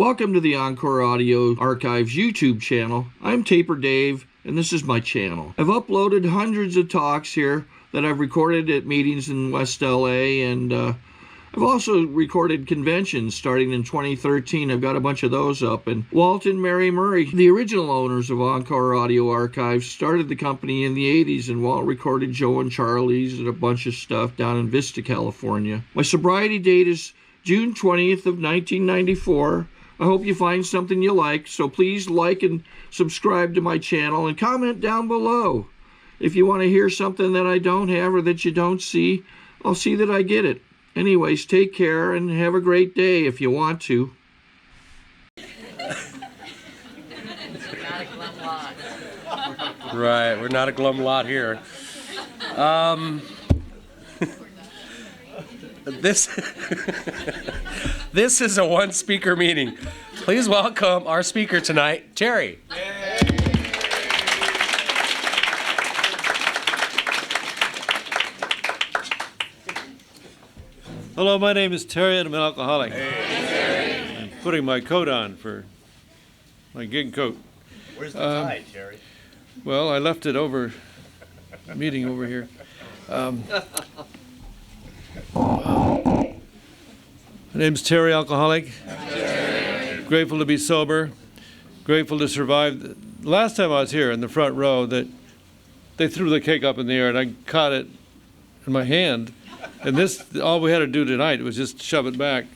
Welcome to the Encore Audio Archives YouTube channel. I'm Taper Dave, and this is my channel. I've uploaded hundreds of talks here that I've recorded at meetings in West LA, and I've also recorded conventions starting in 2013. I've got a bunch of those up. And Walt and Mary Murray, the original owners of Encore Audio Archives, started the company in the 80s, and Walt recorded Joe and Charlie's and a bunch of stuff down in Vista, California. My sobriety date is June 20th of 1994. I hope you find something you like, so please like and subscribe to my channel and comment down below. If you want to hear something that I don't have or that you don't see, I'll see that I get it. Anyways, take care and have a great day if you want to. Right, we're not a glum lot here. This is a one-speaker meeting. Please welcome our speaker tonight, Terry. Hello, my name is Terry and I'm an alcoholic. I'm putting my coat on for my gig coat. Where's the tie, Terry? Well, I left it over, meeting over here. My name's Terry, alcoholic. Terry. Grateful to be sober. Grateful to survive. Last time I was here in the front row, that they threw the cake up in the air and I caught it in my hand. And this, all we had to do tonight was just shove it back.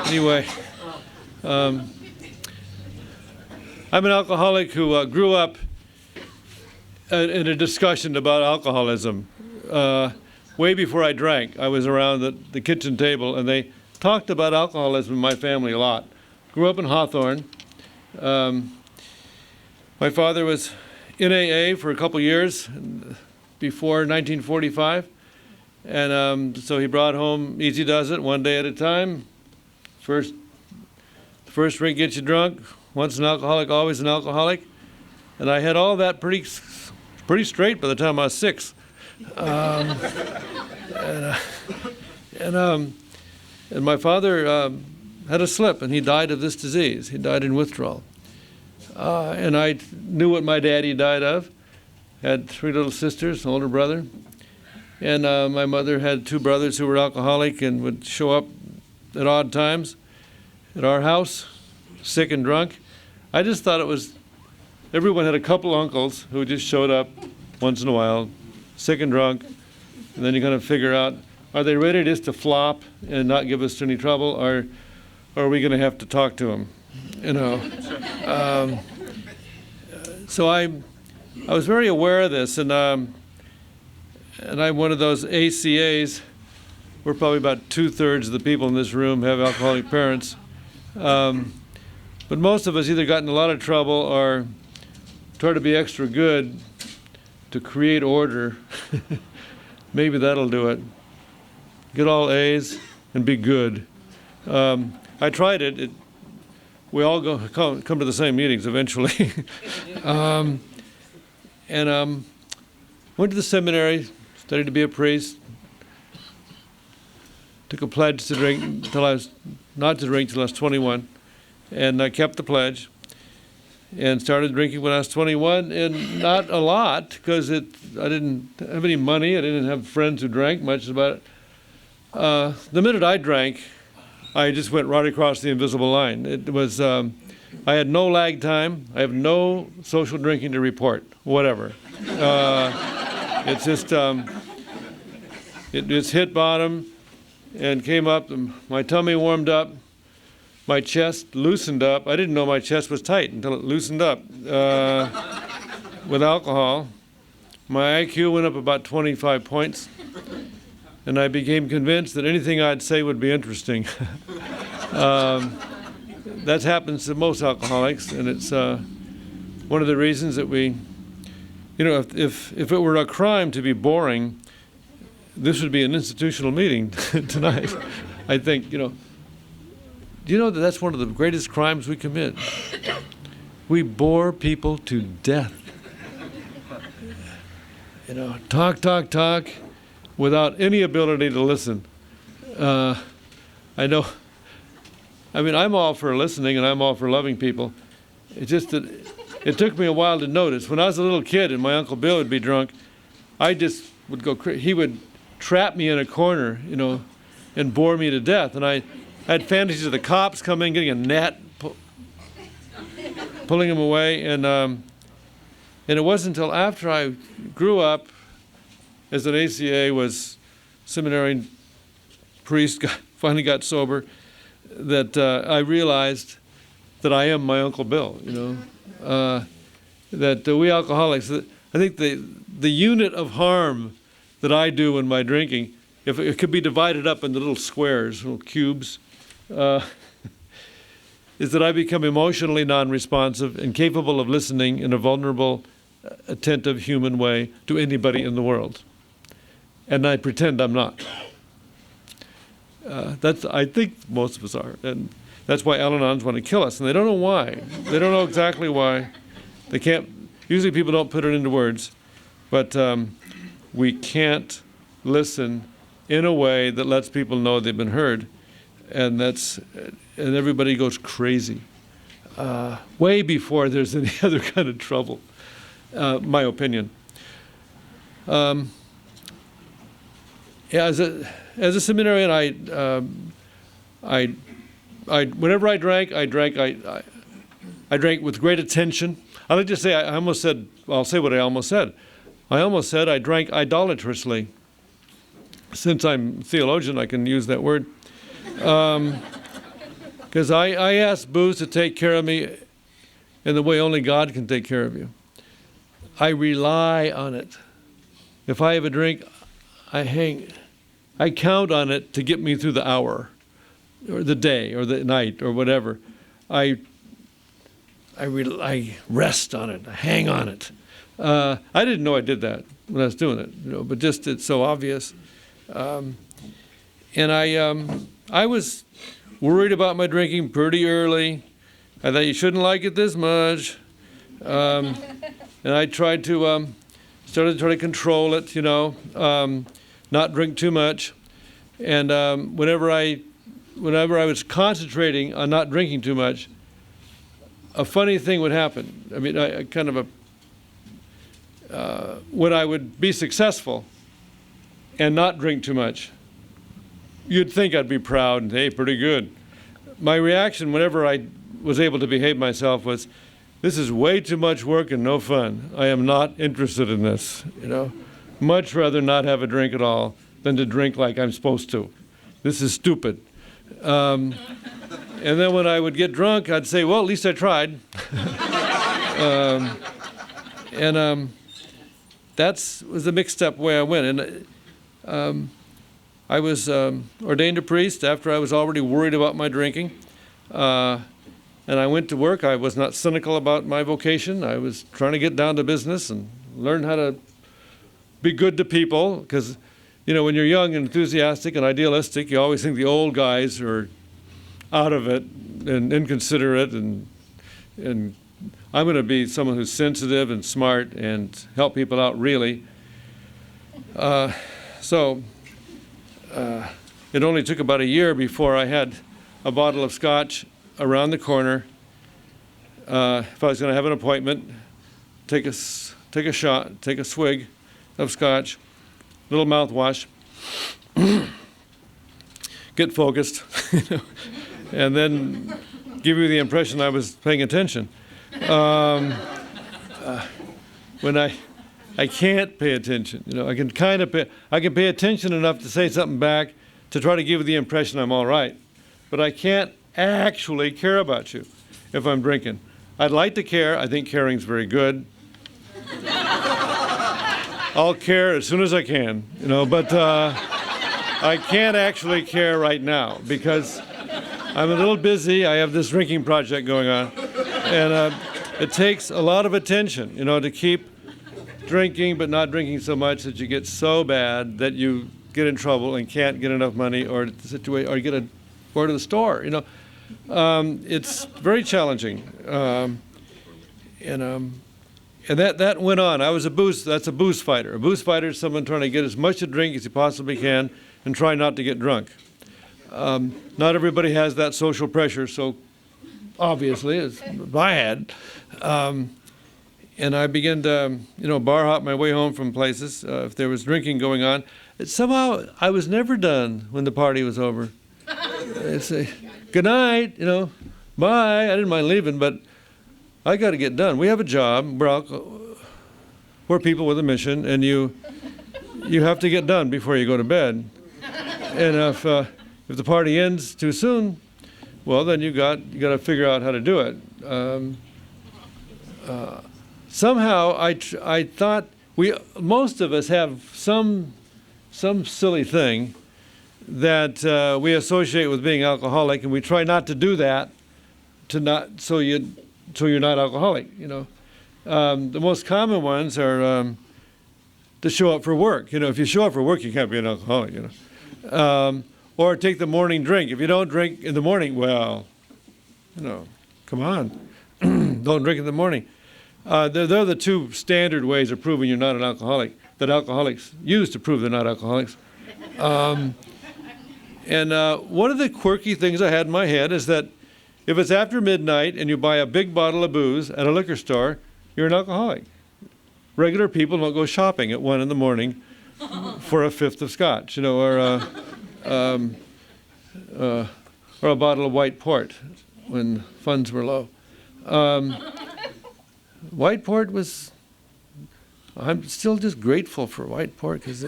Anyway, I'm an alcoholic who grew up in a discussion about alcoholism. Way before I drank, I was around the kitchen table, and they talked about alcoholism in my family a lot. Grew up in Hawthorne. My father was in AA for a couple years before 1945, and so he brought home Easy Does It, one day at a time. First drink gets you drunk. Once an alcoholic, always an alcoholic. And I had all that pretty straight by the time I was 6. And my father had a slip, and he died of this disease. He died in withdrawal. And I knew what my daddy died of. Had 3 little sisters, an older brother. And my mother had 2 brothers who were alcoholic and would show up at odd times at our house, sick and drunk. I just thought it was, everyone had a couple uncles who just showed up once in a while, sick and drunk, and then you kind of figure out, are they ready just to flop and not give us any trouble, or are we going to have to talk to them? You know. So I was very aware of this, and I'm one of those ACAs. We're probably about 2/3 of the people in this room have alcoholic parents, but most of us either got in a lot of trouble or try to be extra good to create order. Maybe that'll do it. Get all A's and be good. I tried it. We all come to the same meetings eventually. And went to the seminary, studied to be a priest. Took a pledge to drink not to drink till I was 21, and I kept the pledge. And started drinking when I was 21, and not a lot, because I didn't have any money. I didn't have friends who drank much about it. The minute I drank, I just went right across the invisible line. It was, I had no lag time. I have no social drinking to report, whatever. It's just, it just hit bottom and came up. My tummy warmed up. My chest loosened up. I didn't know my chest was tight until it loosened up with alcohol. My IQ went up about 25 points, and I became convinced that anything I'd say would be interesting. That happens to most alcoholics, and it's one of the reasons that we, if it were a crime to be boring, this would be an institutional meeting tonight. I think, do you know that that's one of the greatest crimes we commit? We bore people to death. Talk without any ability to listen. I know I mean, I'm all for listening and I'm all for loving people. It's just that it took me a while to notice. When I was a little kid and my Uncle Bill would be drunk, I just would go crazy. He would trap me in a corner, and bore me to death. And I had fantasies of the cops coming, getting a net, pulling him away. And it wasn't until after I grew up as an ACA, was seminary priest, finally got sober, that I realized that I am my Uncle Bill, that we alcoholics, I think the unit of harm that I do in my drinking, if it could be divided up into little squares, little cubes, is that I become emotionally non-responsive, incapable of listening in a vulnerable, attentive human way to anybody in the world. And I pretend I'm not. I think most of us are. And that's why Al-Anons want to kill us. And they don't know why. They don't know exactly why. They can't, usually people don't put it into words, but we can't listen in a way that lets people know they've been heard. And everybody goes crazy. Way before there's any other kind of trouble, my opinion. As a seminarian, I whenever I drank with great attention. I like to say, I'll say what I almost said. I almost said I drank idolatrously. Since I'm a theologian, I can use that word. Because I asked booze to take care of me in the way only God can take care of you. I rely on it. If I have a drink, I count on it to get me through the hour, or the day, or the night, or whatever. I rest on it. I hang on it. I didn't know I did that when I was doing it, but just it's so obvious. And I was worried about my drinking pretty early. I thought you shouldn't like it this much, and I tried to started to try to control it, not drink too much. And whenever I was concentrating on not drinking too much, a funny thing would happen. I mean, when I would be successful and not drink too much, you'd think I'd be proud and, hey, pretty good. My reaction whenever I was able to behave myself was, this is way too much work and no fun. I am not interested in this, Much rather not have a drink at all than to drink like I'm supposed to. This is stupid. And then when I would get drunk, I'd say, well, at least I tried. That was the mixed up way I went. And I was ordained a priest after I was already worried about my drinking. And I went to work. I was not cynical about my vocation. I was trying to get down to business and learn how to be good to people. Because, when you're young and enthusiastic and idealistic, you always think the old guys are out of it and inconsiderate. And I'm going to be someone who's sensitive and smart and help people out really. So it only took about a year before I had a bottle of scotch around the corner. If I was going to have an appointment, take a shot, take a swig of scotch, little mouthwash, get focused, and then give you the impression I was paying attention. When I can't pay attention, I can pay attention enough to say something back to try to give you the impression I'm all right, but I can't actually care about you if I'm drinking. I'd like to care. I think caring's very good. I'll care as soon as I can, but I can't actually care right now because I'm a little busy. I have this drinking project going on, and it takes a lot of attention, to keep drinking but not drinking so much that you get so bad that you get in trouble and can't get enough money or go to the store, It's very challenging, and that went on. That's a booze fighter. A booze fighter is someone trying to get as much to drink as he possibly can and try not to get drunk. Not everybody has that social pressure, so obviously, as I had. And I began to, bar hop my way home from places if there was drinking going on. Somehow, I was never done when the party was over. I'd say, good night, bye. I didn't mind leaving, but I got to get done. We have a job. We're people with a mission, and you have to get done before you go to bed. And if the party ends too soon, well, then you got to figure out how to do it. Somehow, I thought most of us have some silly thing that we associate with being alcoholic, and we try not to do that so you're not alcoholic. The most common ones are to show up for work. If you show up for work, you can't be an alcoholic. Or take the morning drink. If you don't drink in the morning, well, come on, don't drink in the morning. They're the two standard ways of proving you're not an alcoholic that alcoholics use to prove they're not alcoholics. And one of the quirky things I had in my head is that if it's after midnight and you buy a big bottle of booze at a liquor store, you're an alcoholic. Regular people don't go shopping at 1 a.m. for a fifth of scotch, or a bottle of white port when funds were low. White port was, I'm still just grateful for white port because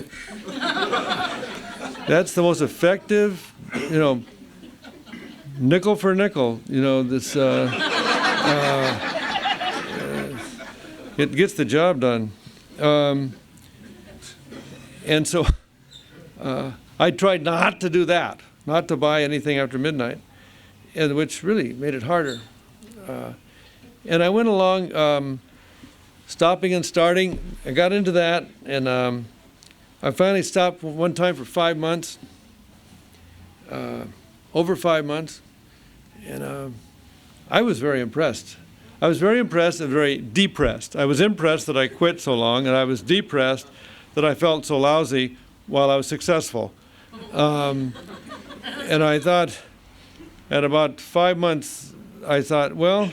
that's the most effective, nickel for nickel, this, it gets the job done. And so I tried not to do that, not to buy anything after midnight, and which really made it harder. And I went along, stopping and starting. I got into that, and I finally stopped one time for 5 months, over 5 months, and I was very impressed. I was very impressed and very depressed. I was impressed that I quit so long, and I was depressed that I felt so lousy while I was successful. And I thought, at about 5 months, I thought, well,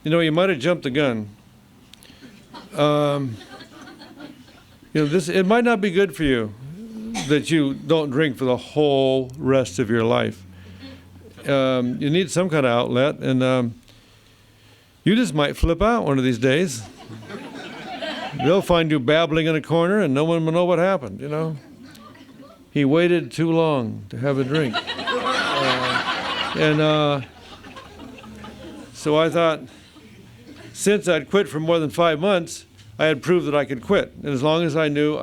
you might have jumped the gun. It might not be good for you that you don't drink for the whole rest of your life. You need some kind of outlet, and you just might flip out one of these days. They'll find you babbling in a corner, and no one will know what happened, He waited too long to have a drink. So I thought, since I'd quit for more than 5 months, I had proved that I could quit. And as long as I knew,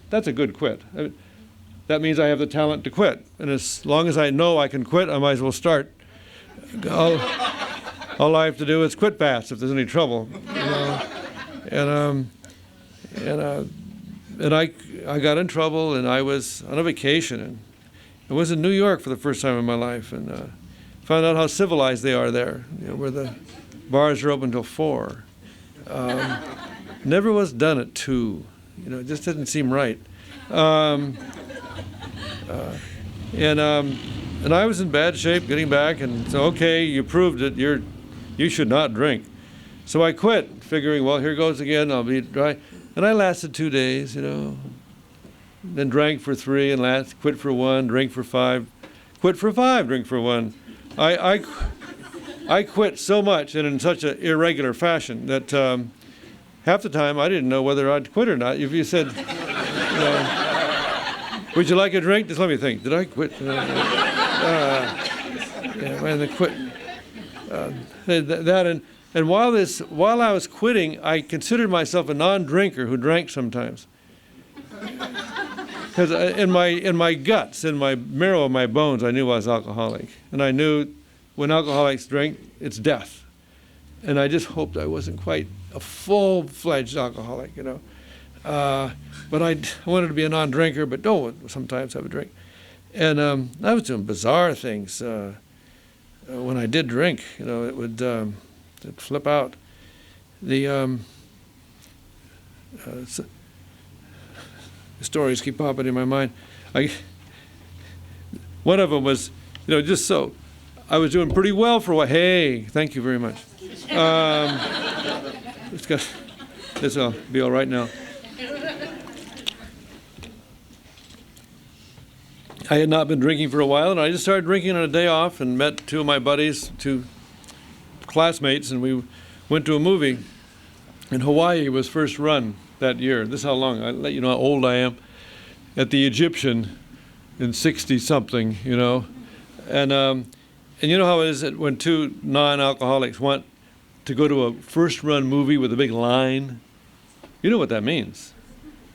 that's a good quit. That means I have the talent to quit. And as long as I know I can quit, I might as well start. All I have to do is quit fast if there's any trouble. And I got in trouble, and I was on a vacation, and I was in New York for the first time in my life, and found out how civilized they are there, where the bars are open till 4. Never was done at 2. It just didn't seem right. And I was in bad shape getting back, and so, okay, you proved it. You should not drink. So I quit, figuring, well, here goes again. I'll be dry. And I lasted 2 days, Then drank for 3, and quit for 1, drink for 5, quit for 5, drink for 1. I quit so much and in such an irregular fashion that half the time I didn't know whether I'd quit or not. If you said, would you like a drink? Just let me think. Did I quit? And quit. And while I was quitting, I considered myself a non-drinker who drank sometimes. Because in my guts, in my marrow of my bones, I knew I was alcoholic. And I knew when alcoholics drink, it's death. And I just hoped I wasn't quite a full-fledged alcoholic, But I wanted to be a non-drinker, but don't sometimes have a drink. And I was doing bizarre things. When I did drink, it would it'd flip out. The stories keep popping in my mind. One of them was, just so I was doing pretty well for a while. Hey, thank you very much. This will be all right now. I had not been drinking for a while, and I just started drinking on a day off and met two of my buddies, two classmates, and we went to a movie. And Hawaii was first run that year. This is how long, I'll let you know how old I am, at the Egyptian in 60-something, And you know how it is that when two non-alcoholics want to go to a first-run movie with a big line? You know what that means.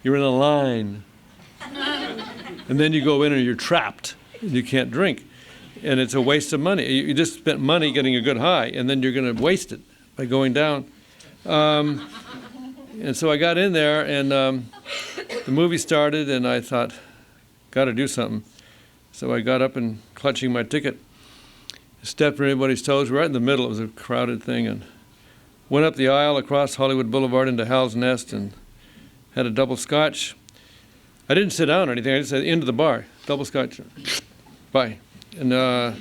You're in a line. And then you go in and you're trapped, and you can't drink. And it's a waste of money. You just spent money getting a good high, and then you're going to waste it by going down. And so I got in there, and the movie started, and I thought, got to do something. So I got up and clutching my ticket, stepped on everybody's toes, right in the middle. It was a crowded thing, and went up the aisle across Hollywood Boulevard into Hal's Nest and had a double scotch. I didn't sit down or anything. I just said, into the bar, double scotch, bye. And I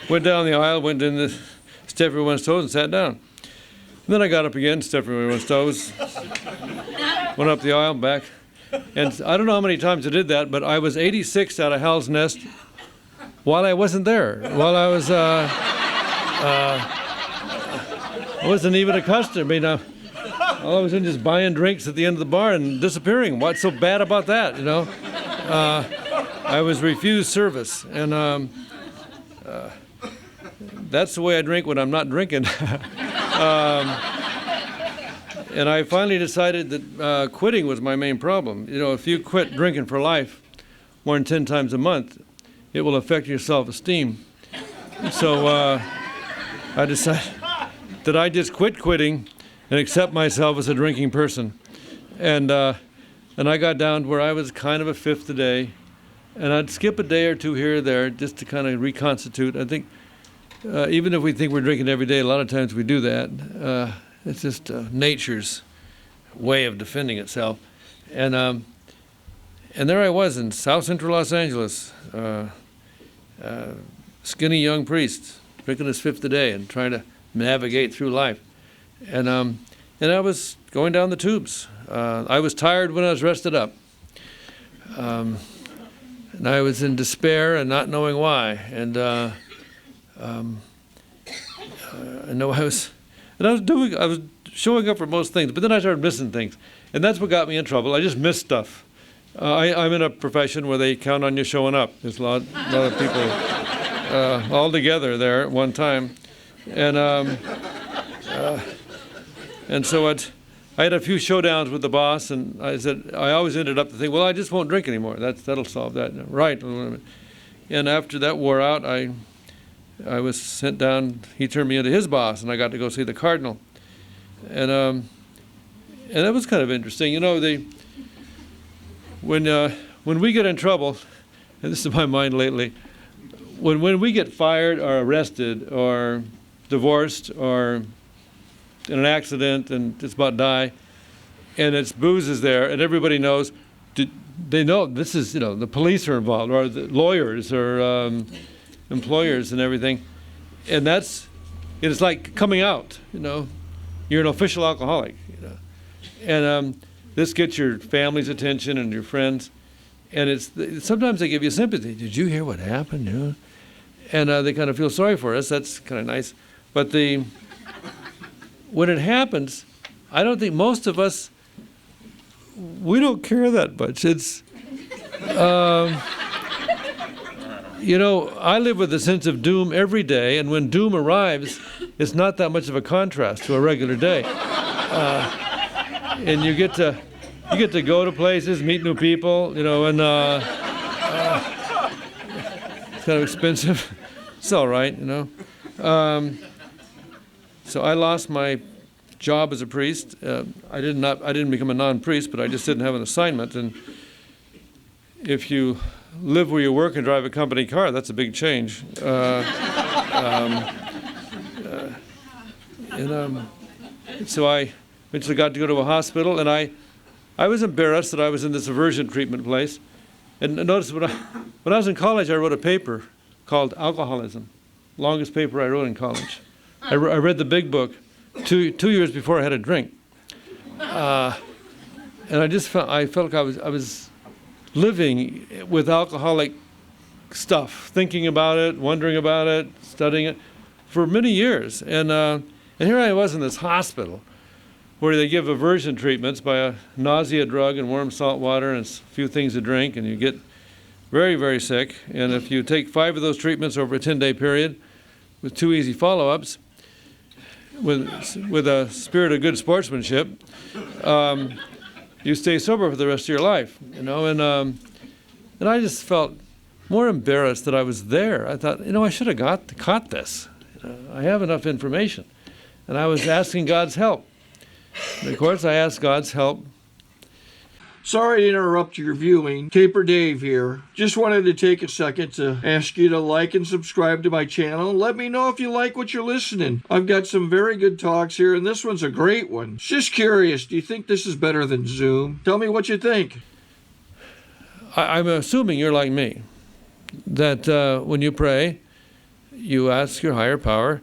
went down the aisle, went in the stepped everyone's toes and sat down. And then I got up again, stepped everyone's toes, went up the aisle, back. And I don't know how many times I did that, but I was 86 out of Hal's Nest while I wasn't there, while I was, wasn't even accustomed. I mean, all I was doing just buying drinks at the end of the bar and disappearing. What's so bad about that, I was refused service, and that's the way I drink when I'm not drinking. And I finally decided that quitting was my main problem. If you quit drinking for life more than 10 times a month, it will affect your self-esteem. So I decided that I just quit quitting and accept myself as a drinking person. And I got down to where I was kind of a fifth a day, and I'd skip a day or two here or there just to kind of reconstitute. I think even if we think we're drinking every day, a lot of times we do that. It's just nature's way of defending itself. And there I was in South Central Los Angeles, skinny young priest, drinking his fifth a day and trying to navigate through life. And I was going down the tubes. I was tired when I was rested up. And I was in despair and not knowing why. And I know I was showing up for most things, but then I started missing things. And that's what got me in trouble. I just missed stuff. I'm in a profession where they count on you showing up. There's a lot of people all together there at one time. And so I had a few showdowns with the boss, and I always ended up to think, well, I just won't drink anymore. That'll solve that. Right. And after that wore out, I was sent down. He turned me into his boss, and I got to go see the cardinal. And that was kind of interesting. When we get in trouble, and this is my mind lately, when we get fired or arrested or divorced or in an accident and just about die, and it's booze is there, and everybody knows, they know this is, the police are involved, or the lawyers, or employers and everything, and it's like coming out, you're an official alcoholic, and this gets your family's attention and your friends, and sometimes they give you sympathy. Did you hear what happened? And they kind of feel sorry for us. That's kind of nice, but when it happens, I don't think most of us, we don't care that much. It's, I live with a sense of doom every day, and when doom arrives, it's not that much of a contrast to a regular day. And you get to go to places, meet new people, and it's kind of expensive. It's all right, So I lost my job as a priest. I didn't become a non-priest, but I just didn't have an assignment. And if you live where you work and drive a company car, that's a big change. So I eventually got to go to a hospital, and I was embarrassed that I was in this aversion treatment place. And notice when I was in college, I wrote a paper called Alcoholism, longest paper I wrote in college. I read the big book 2 years before I had a drink, and I felt like I was living with alcoholic stuff, thinking about it, wondering about it, studying it for many years. And here I was in this hospital where they give aversion treatments by a nausea drug and warm salt water and a few things to drink, and you get very, very sick. And if you take 5 of those treatments over a 10-day period with 2 easy follow-ups, with a spirit of good sportsmanship, you stay sober for the rest of your life, you know. And I just felt more embarrassed that I was there. I thought, you know, I should have caught this. I have enough information. And I was asking God's help. And of course, I asked God's help. Sorry to interrupt your viewing. Taper Dave here. Just wanted to take a second to ask you to like and subscribe to my channel. Let me know if you like what you're listening. I've got some very good talks here, and this one's a great one. Just curious, do you think this is better than Zoom? Tell me what you think. I'm assuming you're like me, that when you pray, you ask your higher power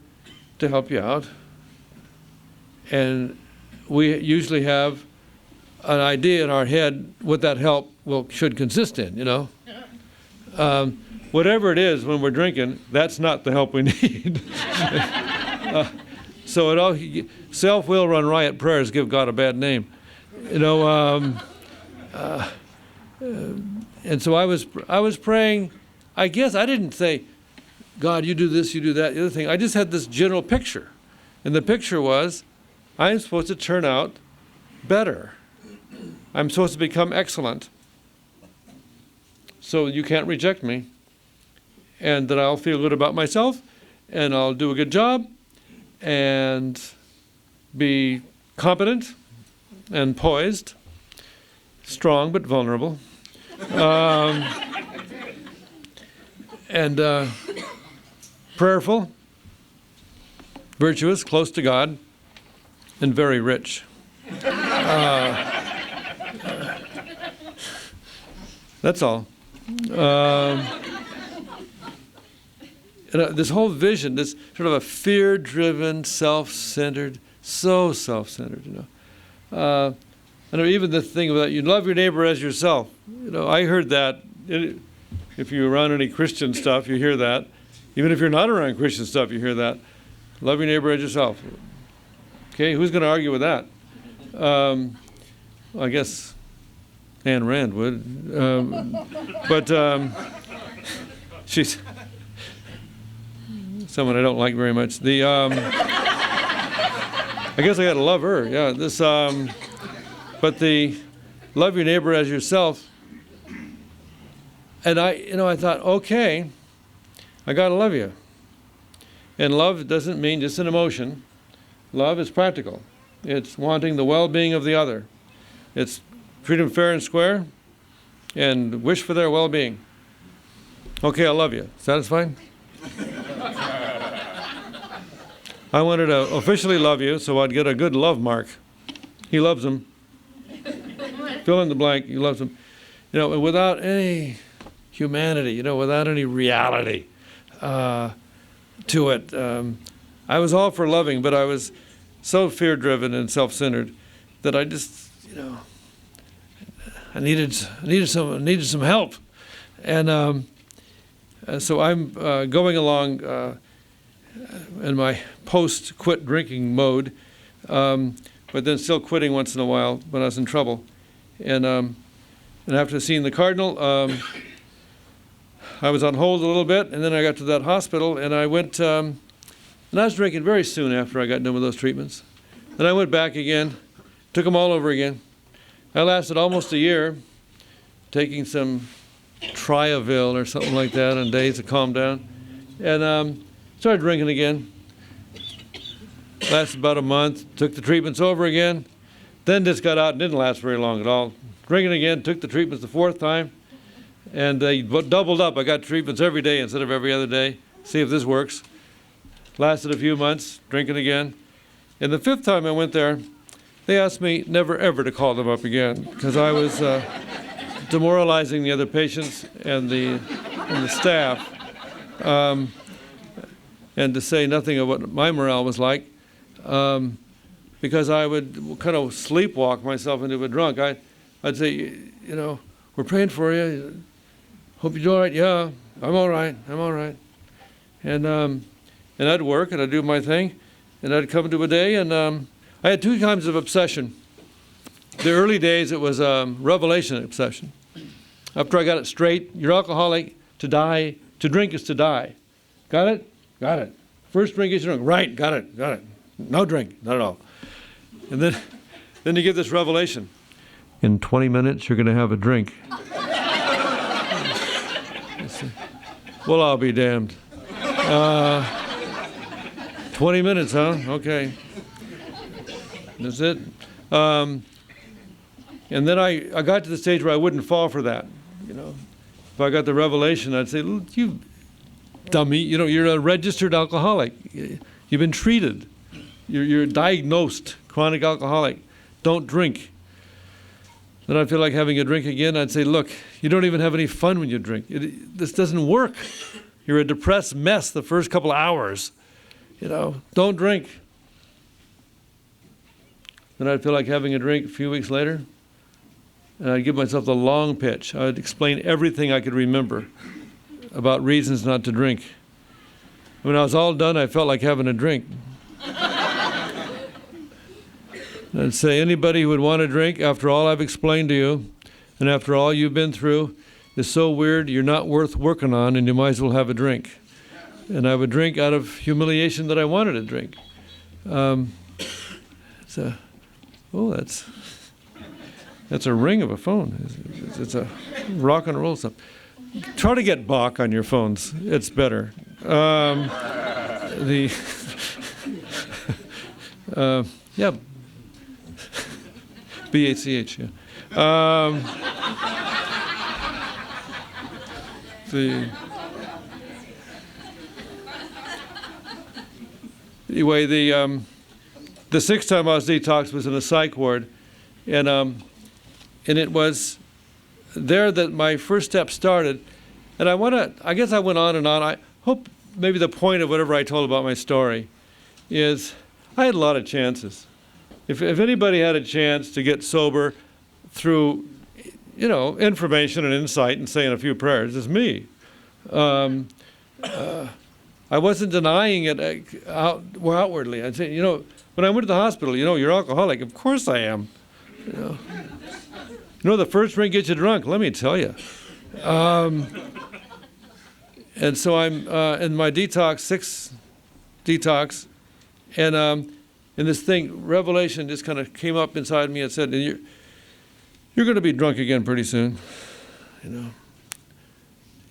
to help you out. And we usually have an idea in our head what that help should consist in, you know. Whatever it is when we're drinking, that's not the help we need. So self will run riot, prayers give God a bad name, you know. And so I was praying. I guess I didn't say, God, you do this, you do that, the other thing. I just had this general picture, and the picture was, I'm supposed to turn out better. I'm supposed to become excellent, so you can't reject me, and that I'll feel good about myself, and I'll do a good job, and be competent and poised, strong but vulnerable, and prayerful, virtuous, close to God, and very rich. That's all. This whole vision, this sort of a fear-driven, self-centered, so self-centered, you know. And even the thing about you love your neighbor as yourself. You know, I heard that. If you're around any Christian stuff, you hear that. Even if you're not around Christian stuff, you hear that. Love your neighbor as yourself. Okay, who's going to argue with that? I guess Ayn Rand would. But she's someone I don't like very much. I guess I got to love her. Yeah. But the love your neighbor as yourself. And I thought, okay, I got to love you. And love doesn't mean just an emotion. Love is practical. It's wanting the well-being of the other. It's treat them fair and square and wish for their well-being. Okay, I love you. Satisfied? I wanted to officially love you so I'd get a good love mark. He loves them. Fill in the blank, he loves them. You know, without any humanity, you know, without any reality to it. I was all for loving, but I was so fear-driven and self-centered that I just, you know, I needed some help, and so I'm going along in my post-quit drinking mode, but then still quitting once in a while when I was in trouble, and after seeing the Cardinal, I was on hold a little bit, and then I got to that hospital, and I went. And I was drinking very soon after I got done with those treatments. Then I went back again, took them all over again. I lasted almost a year, taking some Triavil or something like that on days to calm down. And started drinking again. Lasted about a month, took the treatments over again. Then just got out and didn't last very long at all. Drinking again, took the treatments the 4th time. And they doubled up. I got treatments every day instead of every other day. See if this works. Lasted a few months, drinking again. And the 5th time I went there, they asked me never ever to call them up again because I was demoralizing the other patients and the staff, and to say nothing of what my morale was like, because I would kind of sleepwalk myself into a drunk. I'd say, you know, we're praying for you. Hope you're all right. Yeah, I'm all right. I'm all right. And I'd work and I'd do my thing, and I'd come to a day, and I had two kinds of obsession. The early days, it was revelation obsession. After I got it straight, you're alcoholic, to die, to drink is to die. Got it? Got it. First drink is drunk. Right, got it, got it. No drink, not at all. And then you get this revelation. In 20 minutes, you're going to have a drink. Well, I'll be damned. 20 minutes, huh? Okay. That's it. And then I got to the stage where I wouldn't fall for that. You know, if I got the revelation, I'd say, "You dummy! You know, you're a registered alcoholic. You've been treated. You're a diagnosed chronic alcoholic. Don't drink." Then I'd feel like having a drink again. I'd say, "Look, you don't even have any fun when you drink. This doesn't work. You're a depressed mess the first couple of hours. You know, don't drink." Then I'd feel like having a drink a few weeks later, and I'd give myself the long pitch. I'd explain everything I could remember about reasons not to drink. When I was all done, I felt like having a drink. I'd say, anybody who would want a drink, after all I've explained to you, and after all you've been through, is so weird you're not worth working on, and you might as well have a drink. And I would drink out of humiliation that I wanted to drink. That's a ring of a phone. It's a rock and roll stuff. Try to get Bach on your phones. It's better. Yeah. B-A-C-H, yeah. Anyway, the sixth time I was detoxed was in a psych ward, and it was there that my first step started. And I guess I went on and on. I hope maybe the point of whatever I told about my story is I had a lot of chances. If anybody had a chance to get sober through, you know, information and insight and saying a few prayers, it's me. I wasn't denying it outwardly. I'd say, you know, when I went to the hospital, you know, you're alcoholic. Of course I am. You know, the first drink gets you drunk, let me tell you. And so I'm in my sixth detox, and this thing, revelation, just kind of came up inside me and said, "You're going to be drunk again pretty soon. You know,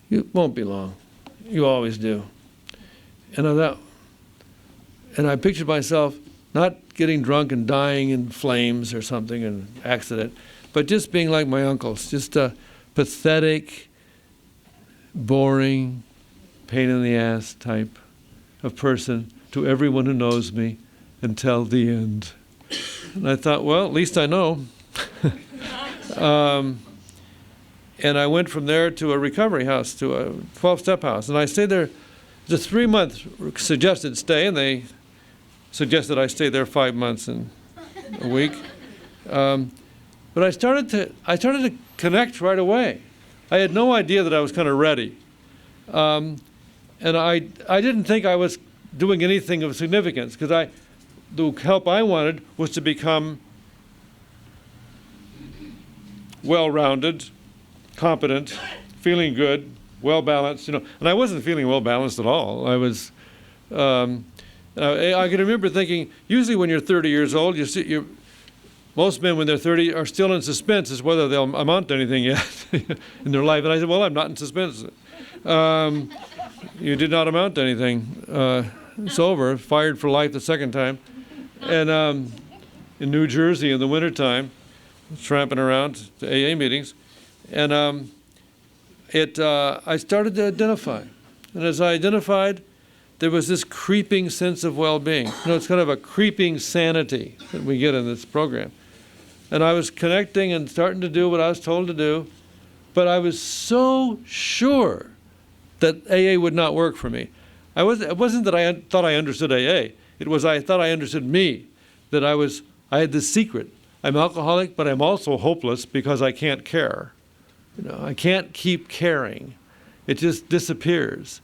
it won't be long. You always do." And I thought, and I pictured myself not getting drunk and dying in flames or something, an accident, but just being like my uncles, just a pathetic, boring, pain in the ass type of person to everyone who knows me until the end. And I thought, well, at least I know. And I went from there to a recovery house, to a 12-step house. And I stayed there. It's a 3-month suggested stay, and they suggested I stay there 5 months and a week. But I started to connect right away. I had no idea that I was kind of ready. And I didn't think I was doing anything of significance, because the help I wanted was to become well-rounded, competent, feeling good, well-balanced, you know. And I wasn't feeling well-balanced at all. I was, I can remember thinking, usually when you're 30 years old, most men when they're 30 are still in suspense as whether they'll amount to anything yet in their life. And I said, well, I'm not in suspense. You did not amount to anything. It's over, fired for life the second time. And in New Jersey in the wintertime, tramping around to AA meetings. And I started to identify. And as I identified, there was this creeping sense of well-being. You know, it's kind of a creeping sanity that we get in this program. And I was connecting and starting to do what I was told to do. But I was so sure that AA would not work for me. It wasn't that I thought I understood AA. It was I thought I understood me, that I had this secret. I'm alcoholic, but I'm also hopeless because I can't care. I can't keep caring. It just disappears.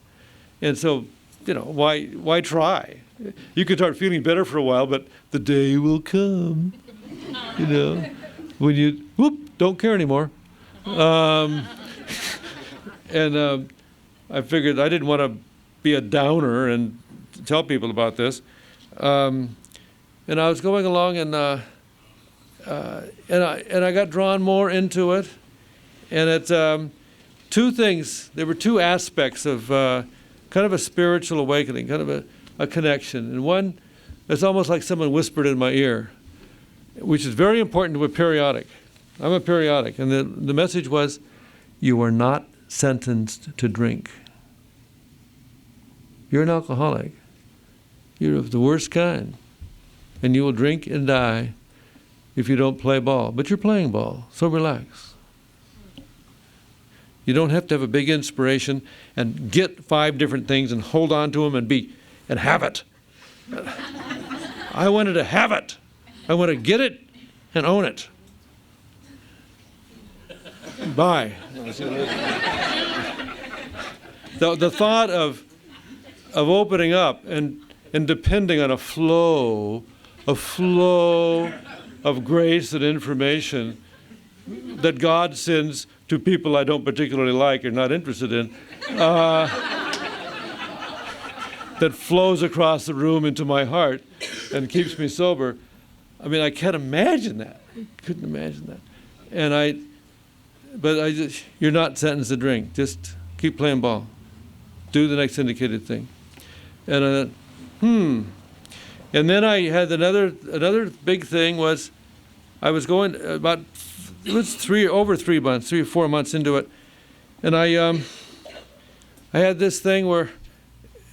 And so, why try? You could start feeling better for a while, but the day will come, when you, don't care anymore. I figured I didn't want to be a downer and tell people about this. And I was going along, and I got drawn more into it. And it's two things. There were two aspects of kind of a spiritual awakening, kind of a connection. And one, it's almost like someone whispered in my ear, which is very important to a periodic. I'm a periodic. And the message was, you are not sentenced to drink. You're an alcoholic. You're of the worst kind. And you will drink and die if you don't play ball. But you're playing ball, so relax. You don't have to have a big inspiration and get 5 different things and hold on to them and have it. I wanted to have it. I want to get it and own it. Bye. The thought of opening up and depending on a flow of grace and information that God sends to people I don't particularly like or not interested in, that flows across the room into my heart and keeps me sober. I mean, I can't imagine that. I couldn't imagine that. You're not sentenced to drink. Just keep playing ball. Do the next indicated thing. And I thought, And then I had another big thing was, I was going about, it was 3 or 4 months into it, and I had this thing where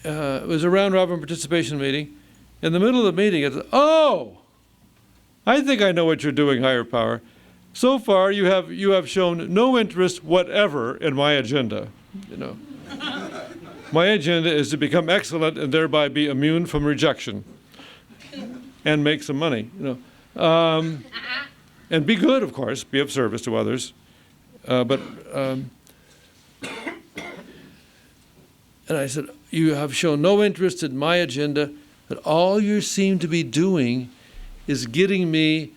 it was a round robin participation meeting. In the middle of the meeting, it's, I think I know what you're doing, higher power. So far, you have shown no interest whatever in my agenda. My agenda is to become excellent and thereby be immune from rejection, and make some money. And be good, of course, be of service to others. And I said, you have shown no interest in my agenda, but all you seem to be doing is getting me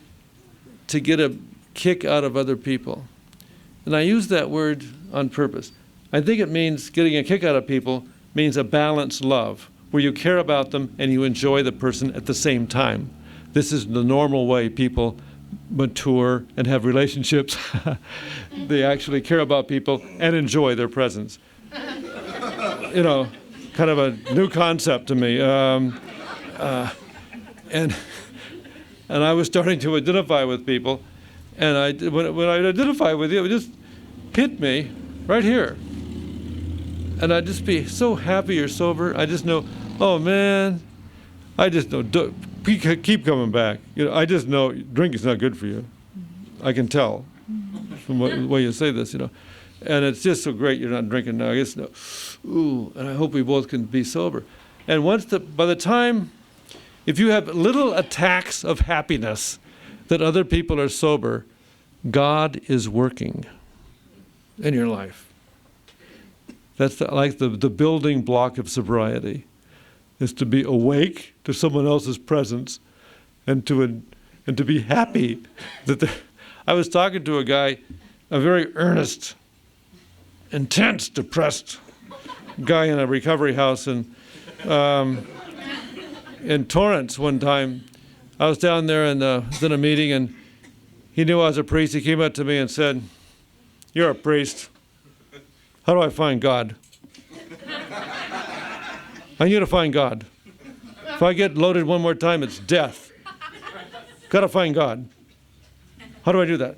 to get a kick out of other people. And I use that word on purpose. I think it means getting a kick out of people means a balanced love, where you care about them and you enjoy the person at the same time. This is the normal way people mature and have relationships. They actually care about people and enjoy their presence. Kind of a new concept to me. And I was starting to identify with people, and when I identify with you, it just hit me right here. And I'd just be so happy you're sober. I just know, oh man, I just know, keep coming back. I just know drink is not good for you. I can tell from the way you say this, And it's just so great you're not drinking now. I guess no. Ooh, and I hope we both can be sober. And by the time, if you have little attacks of happiness that other people are sober, God is working in your life. That's like the building block of sobriety, is to be awake to someone else's presence, and to be happy that I was talking to a guy, a very earnest, intense, depressed guy in a recovery house in Torrance one time. I was down there and was in a meeting, and he knew I was a priest. He came up to me and said, "You're a priest. How do I find God? I need to find God. If I get loaded one more time, it's death. Got to find God. How do I do that?"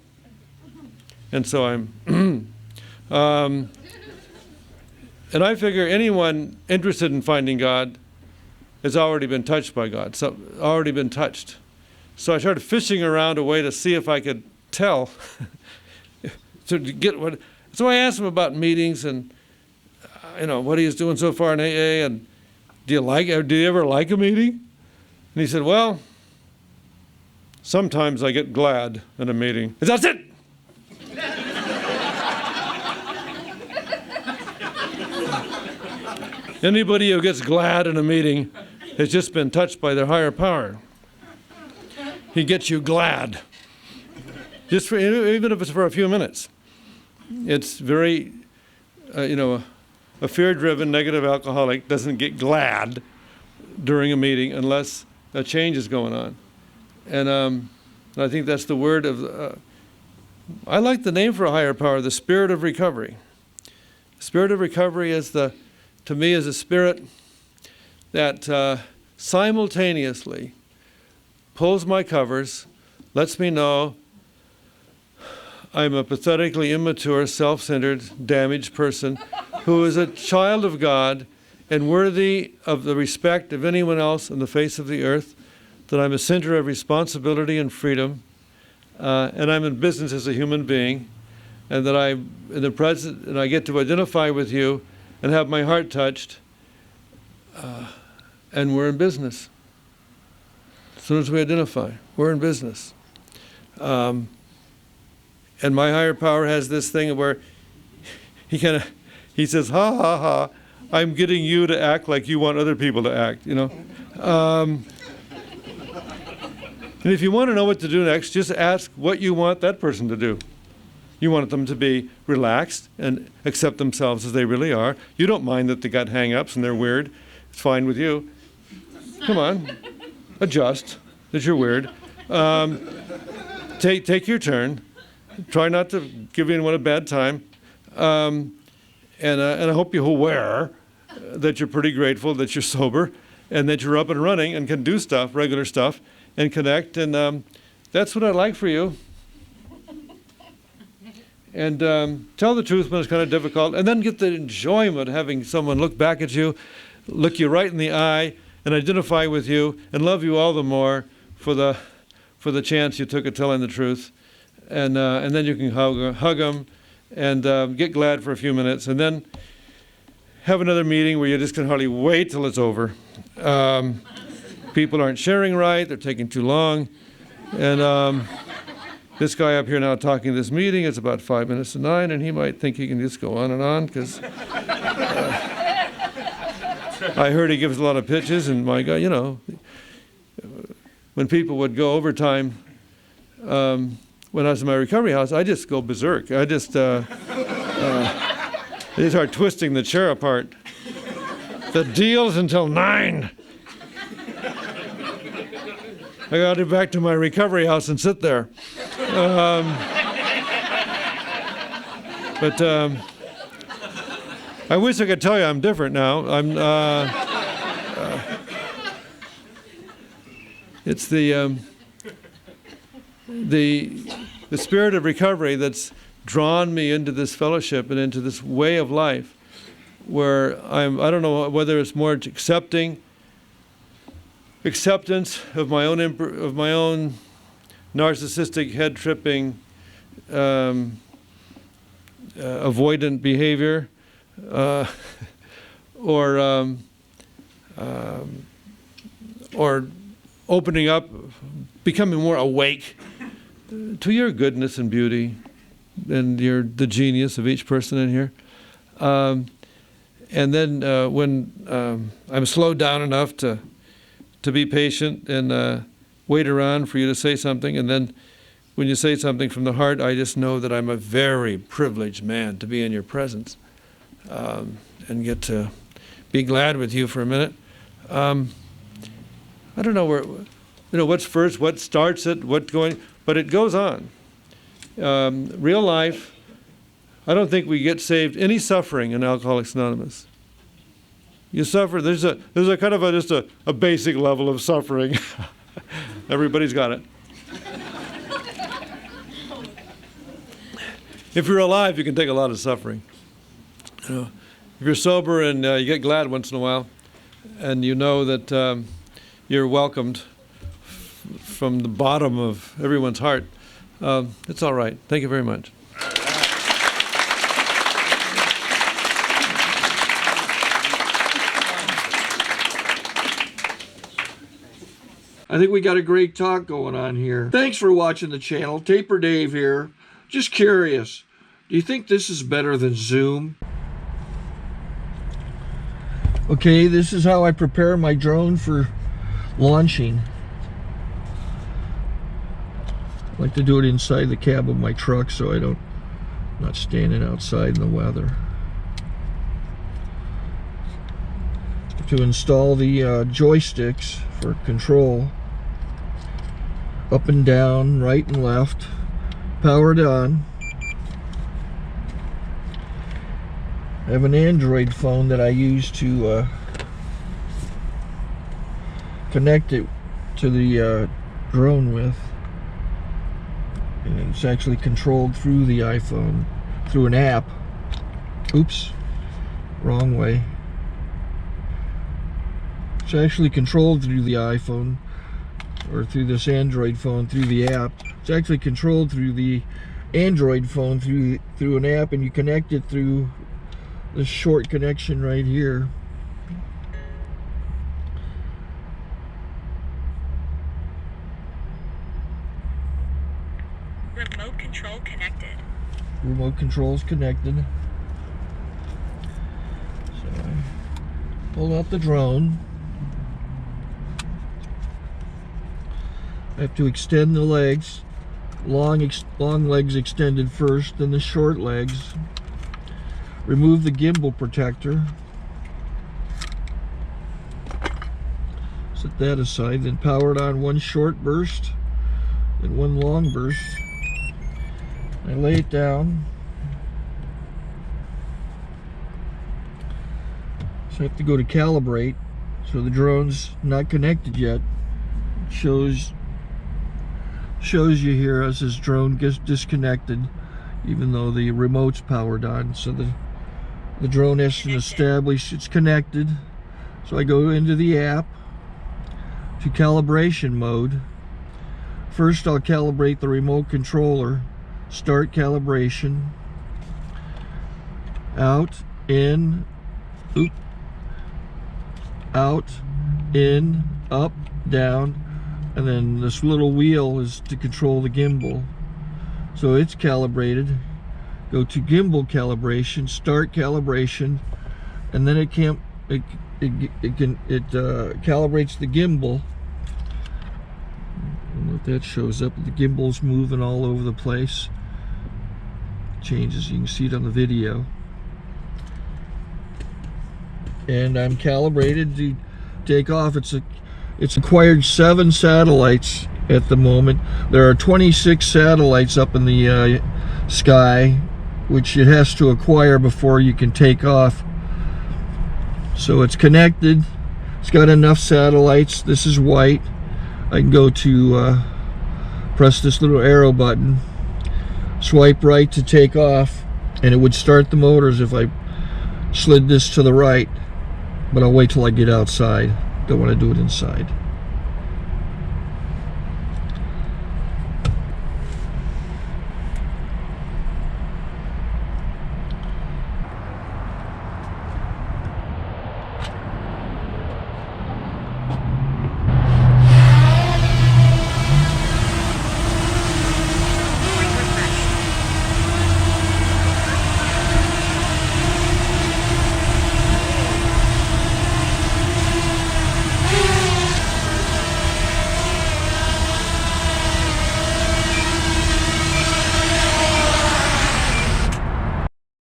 And so and I figure anyone interested in finding God has already been touched by God, so already been touched. So I started fishing around a way to see if I could tell, to get what. So I asked him about meetings and, what he was doing so far in AA, and do you ever like a meeting? And he said, well, sometimes I get glad in a meeting. And that's it! Anybody who gets glad in a meeting has just been touched by their higher power. He gets you glad. Even if it's for a few minutes. It's very, a fear-driven negative alcoholic doesn't get glad during a meeting unless a change is going on. And I think that's the word of, I like the name for a higher power, the spirit of recovery. Spirit of recovery to me is a spirit that simultaneously pulls my covers, lets me know I'm a pathetically immature, self-centered, damaged person who is a child of God and worthy of the respect of anyone else on the face of the earth, that I'm a center of responsibility and freedom, and I'm in business as a human being, and that I'm in the present, and I get to identify with you and have my heart touched, and we're in business. As soon as we identify, we're in business. And my higher power has this thing where he says, ha, ha, ha, I'm getting you to act like you want other people to act, And if you want to know what to do next, just ask what you want that person to do. You want them to be relaxed and accept themselves as they really are. You don't mind that they got hang-ups and they're weird. It's fine with you. Come on, adjust that you're weird. Take your turn. Try not to give anyone a bad time. And I hope you're aware that you're pretty grateful that you're sober and that you're up and running and can do stuff, regular stuff, and connect. And that's what I'd like for you. And tell the truth when it's kind of difficult, and then get the enjoyment of having someone look back at you, look you right in the eye, and identify with you, and love you all the more for the chance you took of telling the truth. And then you can hug them and get glad for a few minutes, and then have another meeting where you just can hardly wait till it's over. People aren't sharing right, they're taking too long, and this guy up here now talking this meeting, it's about 5 minutes to 9, and he might think he can just go on, because I heard he gives a lot of pitches, and my God, when people would go overtime, when I was in my recovery house, I just go berserk. I just start twisting the chair apart. The deal's until 9. I got to go back to my recovery house and sit there. But I wish I could tell you I'm different now. It's the spirit of recovery that's drawn me into this fellowship and into this way of life, where I don't know whether it's more acceptance of my own narcissistic, head-tripping, avoidant behavior, or opening up, becoming more awake to your goodness and beauty, and the genius of each person in here. And then when I'm slowed down enough to be patient and wait around for you to say something, and then when you say something from the heart, I just know that I'm a very privileged man to be in your presence, and get to be glad with you for a minute. I don't know what's first, what starts it, what's going, but it goes on. Real life, I don't think we get saved any suffering in Alcoholics Anonymous. You suffer, there's a kind of just a basic level of suffering. Everybody's got it. If you're alive, you can take a lot of suffering. If you're sober and you get glad once in a while, and you know that you're welcomed from the bottom of everyone's heart, it's all right. Thank you very much. I think we got a great talk going on here. Thanks for watching the channel. Taper Dave here. Just curious, do you think this is better than Zoom? Okay, this is how I prepare my drone for launching. I like to do it inside the cab of my truck so I'm not standing outside in the weather. To install the joysticks for control, up and down, right and left, powered on. I have an Android phone that I use to connect it to the drone with, and it's actually controlled through the iPhone, through an app. Oops, wrong way. It's actually controlled through the iPhone, or through this Android phone, through the app. It's actually controlled through the Android phone through an app, and you connect it through this short connection right here. Remote control connected. Remote control's connected. So I pull out the drone. I have to extend the legs. Long legs extended first, then the short legs. Remove the gimbal protector. Set that aside, then power it on one short burst, then one long burst. I lay it down. So I have to go to calibrate. So the drone's not connected yet. It shows you here as this drone gets disconnected, even though the remote's powered on. So the drone has to establish it's connected. So I go into the app to calibration mode. First I'll calibrate the remote controller. Start calibration. Out, in, oop, out, in, up, down. And then this little wheel is to control the gimbal. So it's calibrated. Go to gimbal calibration, start calibration, and then it calibrates the gimbal. I don't know if that shows up. The gimbal's moving all over the place. Changes, you can see it on the video. And I'm calibrated to take off. It's acquired 7 satellites at the moment. There are 26 satellites up in the sky, which it has to acquire before you can take off. So it's connected. It's got enough satellites. This is white. I can go to press this little arrow button, swipe right to take off, and it would start the motors if I slid this to the right. But I'll wait till I get outside. Don't want to do it inside.